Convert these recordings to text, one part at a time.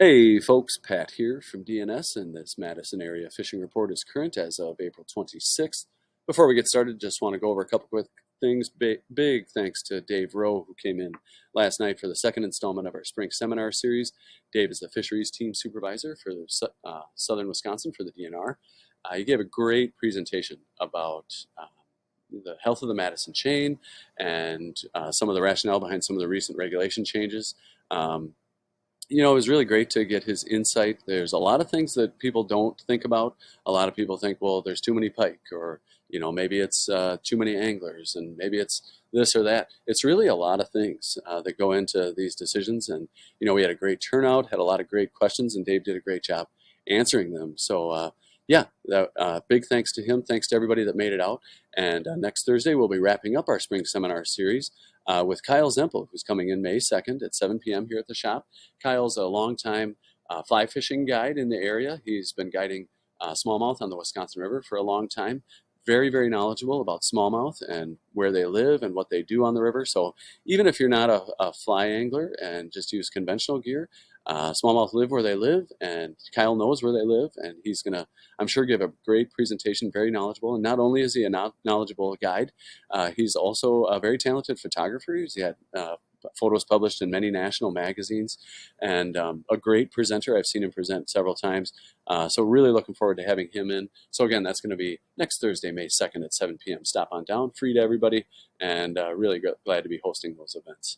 Hey folks, Pat here from DNS, and this Madison area fishing report is current as of April 26th. Before we get started, just want to go over a couple quick things. Big thanks to Dave Rowe, who came in last night for the second installment of our spring seminar series. Dave is the fisheries team supervisor for Southern Wisconsin for the DNR. He gave a great presentation about the health of the Madison chain and some of the rationale behind some of the recent regulation changes. Um, it was really great to get his insight. There's a lot of things that people don't think about. A lot of people think, well, there's too many pike, or maybe it's too many anglers, and maybe it's this or that. It's really a lot of things that go into these decisions. And we had a great turnout, had a lot of great questions, and Dave did a great job answering them. So yeah, big thanks to him. Thanks to everybody that made it out. And next Thursday, we'll be wrapping up our spring seminar series with Kyle Zempel, who's coming in May 2nd at 7 p.m. here at the shop. Kyle's a longtime fly fishing guide in the area. He's been guiding smallmouth on the Wisconsin River for a long time. Very, very knowledgeable about smallmouth and where they live and what they do on the river. So even if you're not a fly angler and just use conventional gear, smallmouth live where they live, and Kyle knows where they live, and he's going to, I'm sure, give a great presentation, very knowledgeable. And not only is he a knowledgeable guide, he's also a very talented photographer. He's had photos published in many national magazines, and a great presenter. I've seen him present several times. So really looking forward to having him in. So again, that's going to be next Thursday, May 2nd at 7 p.m. Stop on down, free to everybody, and really glad to be hosting those events.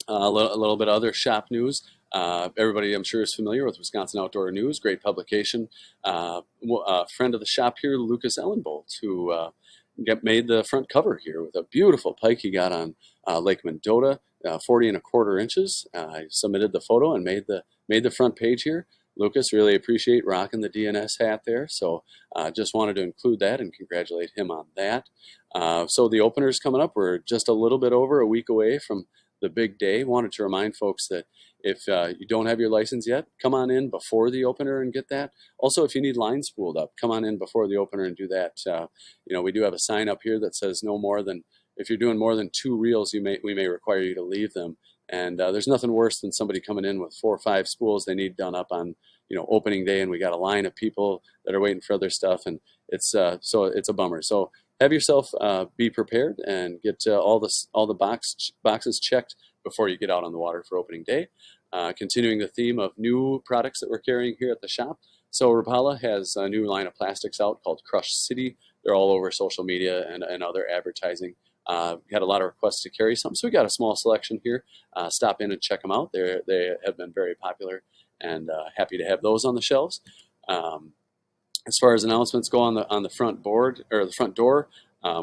A little bit of other shop news. Everybody, I'm sure, is familiar with Wisconsin Outdoor News, great publication. A friend of the shop here, Lucas Ellenbolt, who made the front cover here with a beautiful pike he got on Lake Mendota, 40 1/4 inches. I submitted the photo and made the front page here. Lucas, really appreciate rocking the DNS hat there. So just wanted to include that and congratulate him on that. So the opener's coming up. We're just a little bit over a week away from the big day. Wanted to remind folks that if you don't have your license yet, come on in before the opener and get that. Also, if you need lines spooled up, come on in before the opener and do that. We do have a sign up here that says no more than, if you're doing more than 2 reels, we may require you to leave them. And there's nothing worse than somebody coming in with 4 or 5 spools they need done up on opening day, and we got a line of people that are waiting for other stuff, and it's so it's a bummer. So have yourself be prepared and get all the boxes checked before you get out on the water for opening day. Continuing the theme of new products that we're carrying here at the shop. So Rapala has a new line of plastics out called Crush City. They're all over social media and other advertising. We had a lot of requests to carry some, so we got a small selection here. Stop in and check them out. They have been very popular, and happy to have those on the shelves. As far as announcements go on the front board or the front door,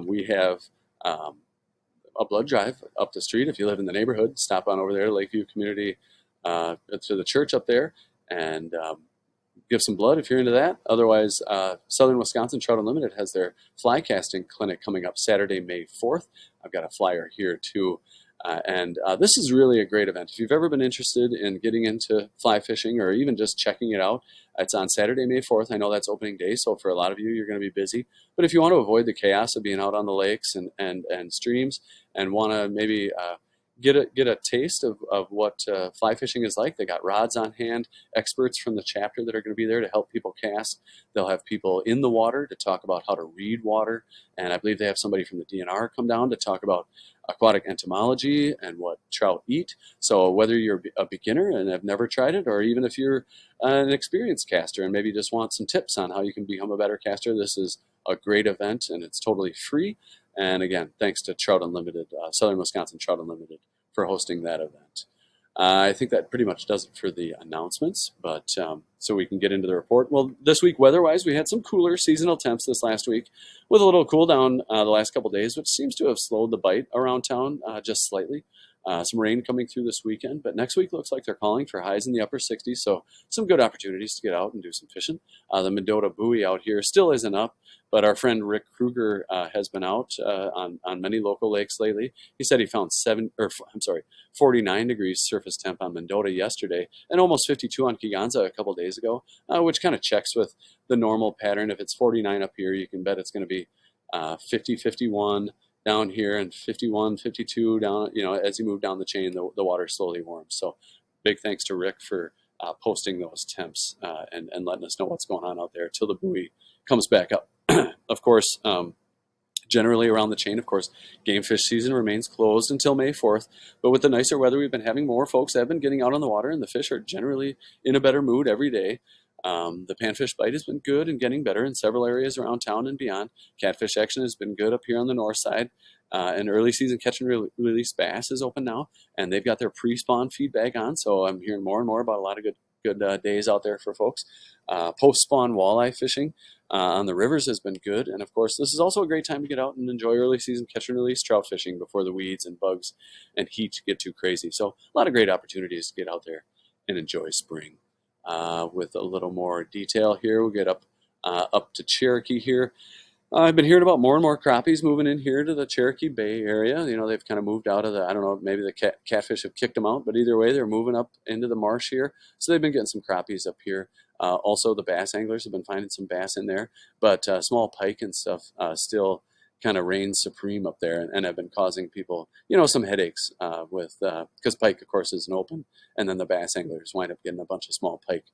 we have a blood drive up the street. If you live in the neighborhood, stop on over there, Lakeview Community, to the church up there, and give some blood if you're into that. Otherwise, Southern Wisconsin Trout Unlimited has their fly casting clinic coming up Saturday, May 4th. I've got a flyer here too. And this is really a great event. If you've ever been interested in getting into fly fishing or even just checking it out, it's on Saturday, May 4th. I know that's opening day, so for a lot of you, you're going to be busy. But if you want to avoid the chaos of being out on the lakes and streams and want to maybe get a taste of what fly fishing is like, they got rods on hand, experts from the chapter that are going to be there to help people cast. They'll have people in the water to talk about how to read water, and I believe they have somebody from the DNR come down to talk about aquatic entomology and what trout eat. So whether you're a beginner and have never tried it, or even if you're an experienced caster and maybe just want some tips on how you can become a better caster, this is a great event, and it's totally free. And again, thanks to Trout Unlimited, Southern Wisconsin Trout Unlimited, for hosting that event. I think that pretty much does it for the announcements, but so we can get into the report. Well, this week, weather-wise, we had some cooler seasonal temps this last week with a little cool down the last couple days, which seems to have slowed the bite around town just slightly. Some rain coming through this weekend, but next week looks like they're calling for highs in the upper 60s, so some good opportunities to get out and do some fishing. The Mendota buoy out here still isn't up, but our friend Rick Kruger has been out on many local lakes lately. He said he found 49 degrees surface temp on Mendota yesterday and almost 52 on Kegonsa a couple days ago, which kind of checks with the normal pattern. If it's 49 up here, you can bet it's going to be 50, 51 down here and 51, 52 down, as you move down the chain, the water slowly warms. So big thanks to Rick for posting those temps and letting us know what's going on out there till the buoy comes back up. Of course, generally around the chain, of course, game fish season remains closed until May 4th. But with the nicer weather we've been having, more folks have been getting out on the water, and the fish are generally in a better mood every day. The panfish bite has been good and getting better in several areas around town and beyond. Catfish action has been good up here on the north side. And early season catch and release bass is open now, and they've got their pre-spawn feed bag on. So I'm hearing more and more about a lot of good days out there for folks. Post-spawn walleye fishing on the rivers has been good. And of course, this is also a great time to get out and enjoy early season catch and release trout fishing before the weeds and bugs and heat get too crazy. So a lot of great opportunities to get out there and enjoy spring. With a little more detail here, we'll get up to Cherokee here. I've been hearing about more and more crappies moving in here to the Cherokee Bay area. You know, they've kind of moved out of I don't know, maybe the catfish have kicked them out, but either way, they're moving up into the marsh here. So they've been getting some crappies up here. Also, the bass anglers have been finding some bass in there, but small pike and stuff still kind of reigns supreme up there and have been causing people, some headaches because pike, of course, isn't open, and then the bass anglers wind up getting a bunch of small pike.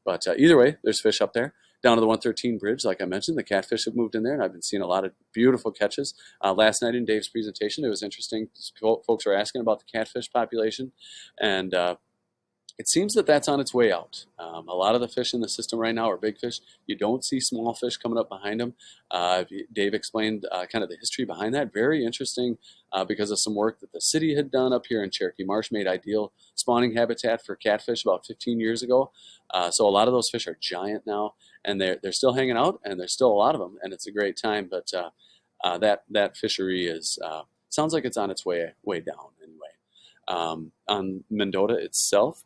But either way, there's fish up there. Down to the 113 bridge, like I mentioned, the catfish have moved in there, and I've been seeing a lot of beautiful catches. Last night in Dave's presentation, it was interesting. Folks were asking about the catfish population, and it seems that that's on its way out. A lot of the fish in the system right now are big fish. You don't see small fish coming up behind them. Dave explained kind of the history behind that. Very interesting because of some work that the city had done up here in Cherokee Marsh, made ideal spawning habitat for catfish about 15 years ago. So a lot of those fish are giant now, and they're still hanging out, and there's still a lot of them, and it's a great time. But that fishery is sounds like it's on its way down anyway. On Mendota itself,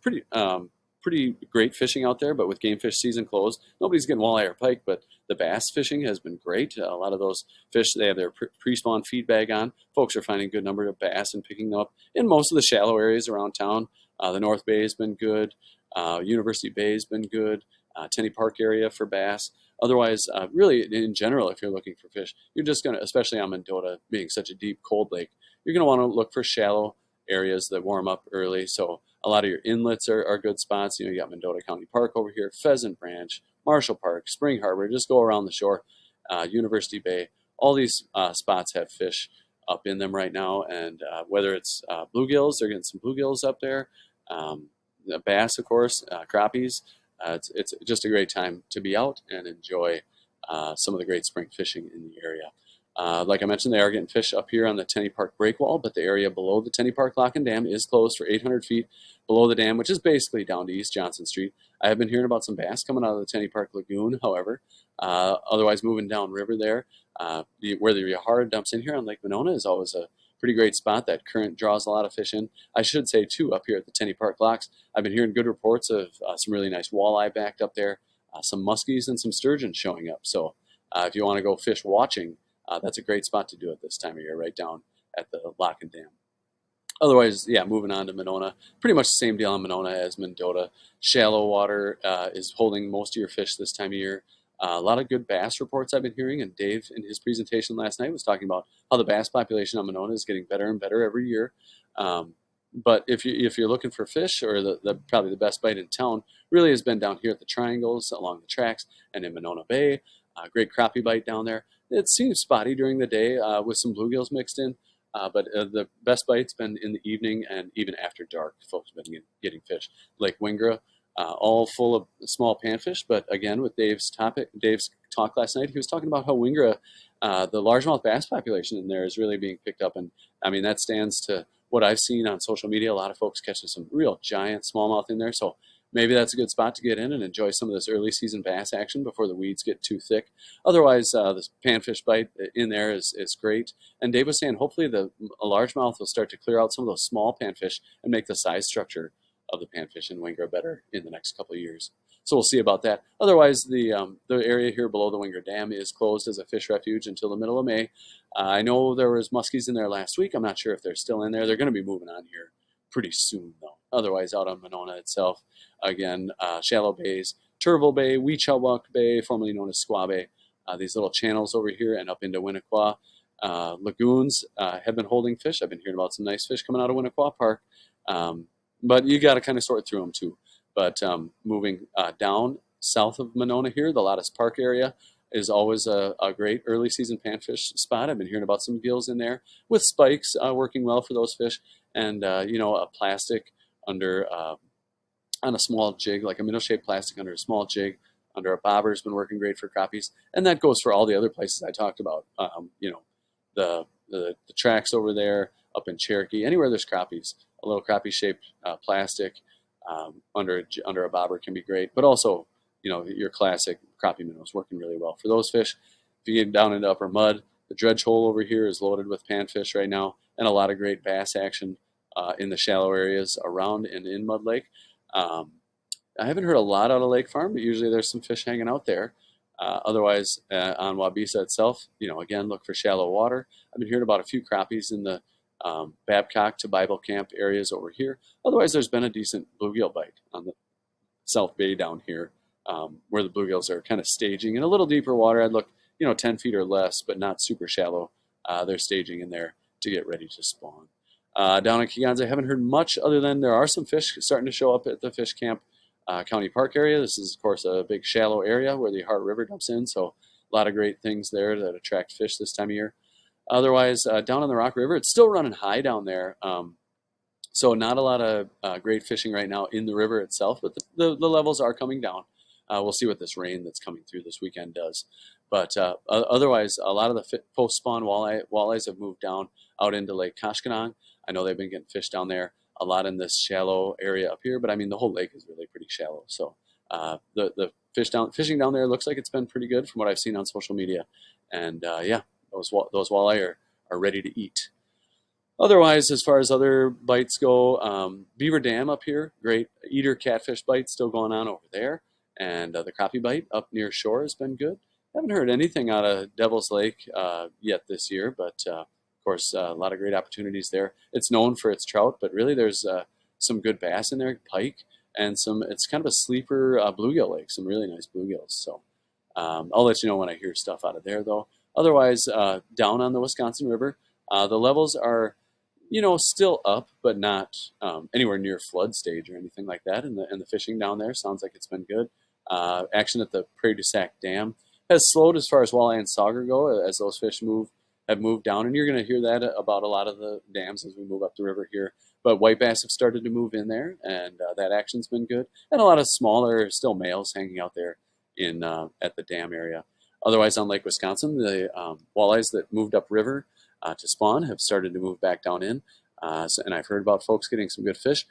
pretty great fishing out there, but with game fish season closed, nobody's getting walleye or pike, but the bass fishing has been great. A lot of those fish, they have their pre-spawn feed bag on. Folks are finding a good number of bass and picking them up in most of the shallow areas around town. The North Bay has been good. University Bay has been good. Tenney Park area for bass. Otherwise, really, in general, if you're looking for fish, you're just going to, especially on Mendota being such a deep, cold lake, you're going to want to look for shallow areas that warm up early. So a lot of your inlets are good spots. You got Mendota County Park over here, Pheasant Branch, Marshall Park, Spring Harbor. Just go around the shore, University Bay. All these spots have fish up in them right now. And whether it's bluegills, they're getting some bluegills up there. Bass, of course, crappies. It's just a great time to be out and enjoy some of the great spring fishing in the area. Like I mentioned, they are getting fish up here on the Tenney Park breakwall, but the area below the Tenney Park Lock and Dam is closed for 800 feet below the dam, which is basically down to East Johnson Street. I have been hearing about some bass coming out of the Tenney Park Lagoon, however. Otherwise, moving downriver there, where the Yahara dumps in here on Lake Monona is always a pretty great spot. That current draws a lot of fish in. I should say, too, up here at the Tenney Park Locks, I've been hearing good reports of some really nice walleye backed up there, some muskies and some sturgeon showing up. So if you want to go fish watching, that's a great spot to do it this time of year, right down at the Lock and Dam. Otherwise, yeah, moving on to Monona, pretty much the same deal on Monona as Mendota. Shallow water is holding most of your fish this time of year. A lot of good bass reports I've been hearing, and Dave in his presentation last night was talking about how the bass population on Monona is getting better and better every year. But if you're looking for fish, or probably the best bite in town really has been down here at the triangles along the tracks and in Monona Bay. Great crappie bite down there. It seems spotty during the day with some bluegills mixed in, but the best bite's been in the evening and even after dark. Folks have been getting fish. Lake Wingra, all full of small panfish, but again, with Dave's talk last night, he was talking about how Wingra, the largemouth bass population in there is really being picked up, and I mean that stands to what I've seen on social media. A lot of folks catching some real giant smallmouth in there, so maybe that's a good spot to get in and enjoy some of this early season bass action before the weeds get too thick. Otherwise, this panfish bite in there is great. And Dave was saying hopefully a largemouth will start to clear out some of those small panfish and make the size structure of the panfish in Wingra better in the next couple of years. So we'll see about that. Otherwise, the area here below the Wingra Dam is closed as a fish refuge until the middle of May. I know there was muskies in there last week. I'm not sure if they're still in there. They're going to be moving on here pretty soon, though. Otherwise, out on Monona itself, again, shallow bays, Turville Bay, Weechawbuck Bay, formerly known as Squaw Bay, these little channels over here and up into Winnequa. Lagoons have been holding fish. I've been hearing about some nice fish coming out of Winnequa Park, but you got to kind of sort through them too. But moving down south of Monona here, the Lattice Park area is always a great early season panfish spot. I've been hearing about some gills in there with spikes working well for those fish, and a plastic under on a small jig, like a minnow-shaped plastic under a small jig, under a bobber has been working great for crappies, and that goes for all the other places I talked about. The tracks over there, up in Cherokee, anywhere there's crappies, a little crappie-shaped plastic under a bobber can be great. But also, your classic crappie minnows working really well for those fish. If you get down into upper mud, the dredge hole over here is loaded with panfish right now, and a lot of great bass action in the shallow areas around and in Mud Lake. I haven't heard a lot out of Lake Farm, but usually there's some fish hanging out there. Otherwise, on Wabisa itself, again, look for shallow water. I've been hearing about a few crappies in the Babcock to Bible Camp areas over here. Otherwise, there's been a decent bluegill bite on the South Bay down here, where the bluegills are kind of staging. In a little deeper water, I'd look, 10 feet or less, but not super shallow. They're staging in there to get ready to spawn. Down in Kegonsa, I haven't heard much other than there are some fish starting to show up at the Fish Camp County Park area. This is, of course, a big shallow area where the Hart River dumps in, so a lot of great things there that attract fish this time of year. Otherwise, down on the Rock River, it's still running high down there, so not a lot of great fishing right now in the river itself, but the levels are coming down. We'll see what this rain that's coming through this weekend does. But otherwise, a lot of the post-spawn walleyes have moved down out into Lake Koshkonong. I know they've been getting fish down there a lot in this shallow area up here, but I mean, the whole lake is really pretty shallow. So the fishing down there looks like it's been pretty good from what I've seen on social media. And those walleye are ready to eat. Otherwise, as far as other bites go, Beaver Dam up here, great eater catfish bite still going on over there. And the crappie bite up near shore has been good. Haven't heard anything out of Devil's Lake yet this year, but of course, a lot of great opportunities there. It's known for its trout, but really there's some good bass in there, pike, and it's kind of a sleeper bluegill lake, some really nice bluegills. So I'll let you know when I hear stuff out of there, though. Otherwise, down on the Wisconsin River, the levels are, still up, but not anywhere near flood stage or anything like that. And the fishing down there sounds like it's been good. Action at the Prairie du Sac Dam has slowed as far as walleye and sauger go as those fish have moved down. And you're going to hear that about a lot of the dams as we move up the river here. But white bass have started to move in there, and that action's been good. And a lot of smaller, still males hanging out there at the dam area. Otherwise, on Lake Wisconsin, the walleyes that moved upriver to spawn have started to move back down in. And I've heard about folks getting some good fish.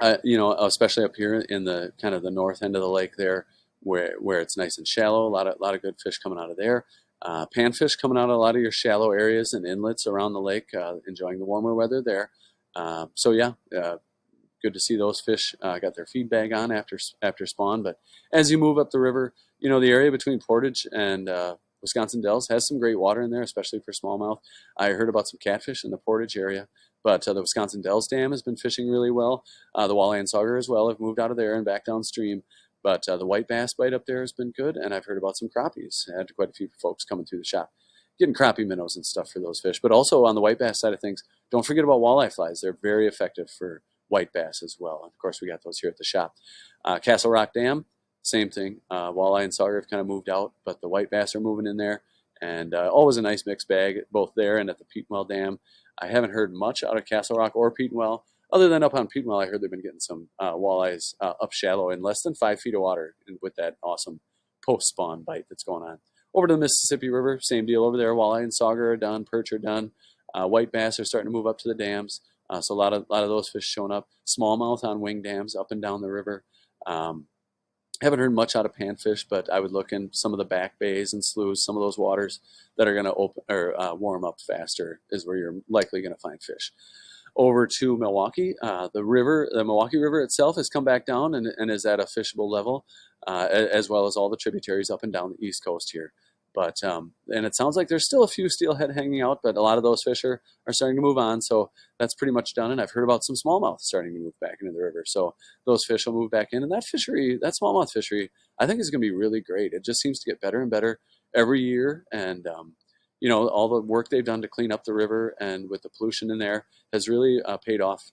Especially up here in the kind of the north end of the lake there, where it's nice and shallow. A lot of good fish coming out of there. Panfish coming out of a lot of your shallow areas and inlets around the lake, enjoying the warmer weather there. Good to see those fish got their feed bag on after spawn. But as you move up the river, the area between Portage and Wisconsin Dells has some great water in there, especially for smallmouth. I heard about some catfish in the Portage area, but the Wisconsin Dells Dam has been fishing really well. The walleye and sauger as well have moved out of there and back downstream. But the white bass bite up there has been good, and I've heard about some crappies. I had quite a few folks coming through the shop getting crappie minnows and stuff for those fish. But also on the white bass side of things, don't forget about walleye flies. They're very effective for white bass as well. And of course, we got those here at the shop. Castle Rock Dam, same thing. Walleye and sauger have kind of moved out, but the white bass are moving in there. And always a nice mixed bag, both there and at the Petenwell Dam. I haven't heard much out of Castle Rock or Petenwell. Other than up on Petenwell, I heard they've been getting some walleyes up shallow in less than 5 feet of water, and with that awesome post-spawn bite that's going on. Over to the Mississippi River, same deal over there. Walleye and sauger are done, perch are done. White bass are starting to move up to the dams, so a lot of those fish showing up. Smallmouth on wing dams up and down the river. Haven't heard much out of panfish, but I would look in some of the back bays and sloughs, some of those waters that are going to open or warm up faster is where you're likely going to find fish. Over to Milwaukee, the Milwaukee River itself has come back down and is at a fishable level, as well as all the tributaries up and down the East Coast here. But and it sounds like there's still a few steelhead hanging out, but a lot of those fish are starting to move on. So that's pretty much done. And I've heard about some smallmouth starting to move back into the river. So those fish will move back in. And that smallmouth fishery, I think is going to be really great. It just seems to get better and better every year. And all the work they've done to clean up the river and with the pollution in there has really paid off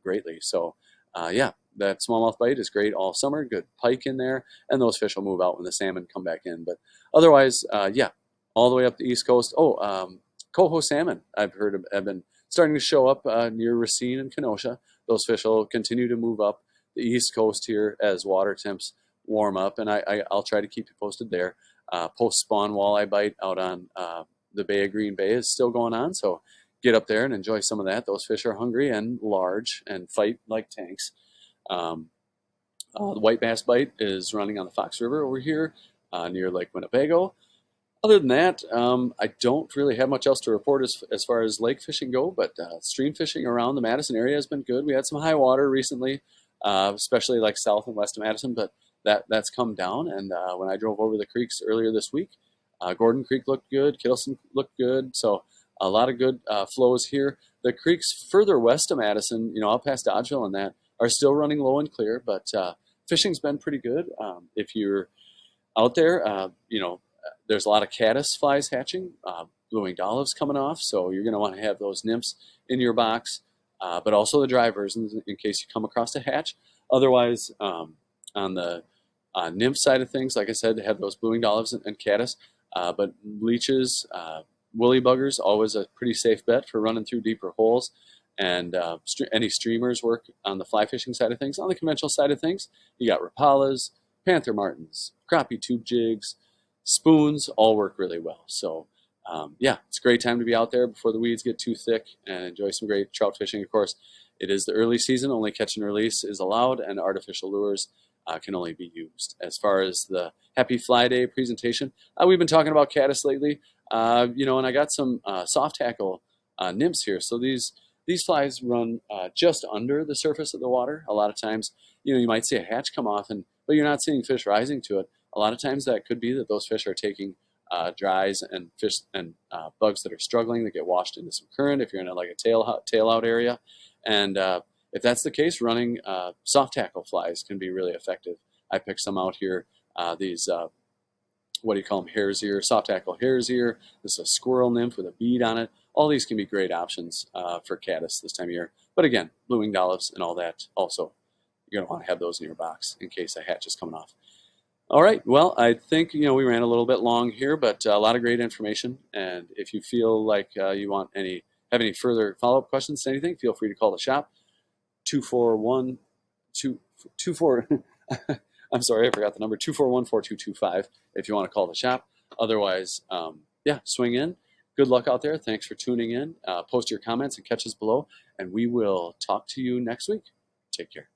greatly. So that smallmouth bite is great all summer. Good pike in there, and those fish will move out when the salmon come back in. But otherwise, yeah, all the way up the East Coast. Oh, coho salmon, I've heard have been starting to show up near Racine and Kenosha. Those fish will continue to move up the East Coast here as water temps warm up, and I'll try to keep you posted there. Post-spawn walleye bite out on the Bay of Green Bay is still going on, so get up there and enjoy some of that. Those fish are hungry and large and fight like tanks. The white bass bite is running on the Fox River over here near Lake Winnebago. Other than that, I don't really have much else to report as far as lake fishing go, but stream fishing around the Madison area has been good. We had some high water recently, especially like south and west of Madison, but that's come down. And when I drove over the creeks earlier this week, Gordon Creek looked good, Kittleson looked good, so a lot of good flows here. The creeks further west of Madison, out past Dodgeville and that, are still running low and clear, but fishing's been pretty good. If you're out there, there's a lot of caddis flies hatching, blue-winged olives coming off, so you're going to want to have those nymphs in your box, but also the dry versions in case you come across a hatch. Otherwise, on the nymph side of things, like I said, they have those blue-winged olives and caddis, but leeches, woolly buggers, always a pretty safe bet for running through deeper holes, and any streamers work on the fly fishing side of things. On the conventional side of things, you got rapalas, panther martins, crappie tube jigs, spoons, all work really well. So yeah, it's a great time to be out there before the weeds get too thick and enjoy some great trout fishing. Of course, it is the early season, only catch and release is allowed, and artificial lures can only be used. As far as the Happy Fly Day presentation, we've been talking about caddis lately, and I got some soft tackle nymphs here. So these flies run just under the surface of the water. A lot of times, you might see a hatch come off, but you're not seeing fish rising to it. A lot of times that could be that those fish are taking dries and fish and bugs that are struggling that get washed into some current if you're in a tail out area. And if that's the case, running soft tackle flies can be really effective. I picked some out here. These, what do you call them, hare's ear, soft tackle hare's ear. This is a squirrel nymph with a bead on it. All these can be great options for caddis this time of year. But again, blue-winged olives and all that also, you're going to want to have those in your box in case a hatch is coming off. All right, well, I think, we ran a little bit long here, but a lot of great information. And if you feel like you have any further follow-up questions to anything, feel free to call the shop, 241 I'm sorry, I forgot the number, 241-4225 if you want to call the shop. Otherwise, yeah, swing in. Good luck out there. Thanks for tuning in. Post your comments and catches below, and we will talk to you next week. Take care.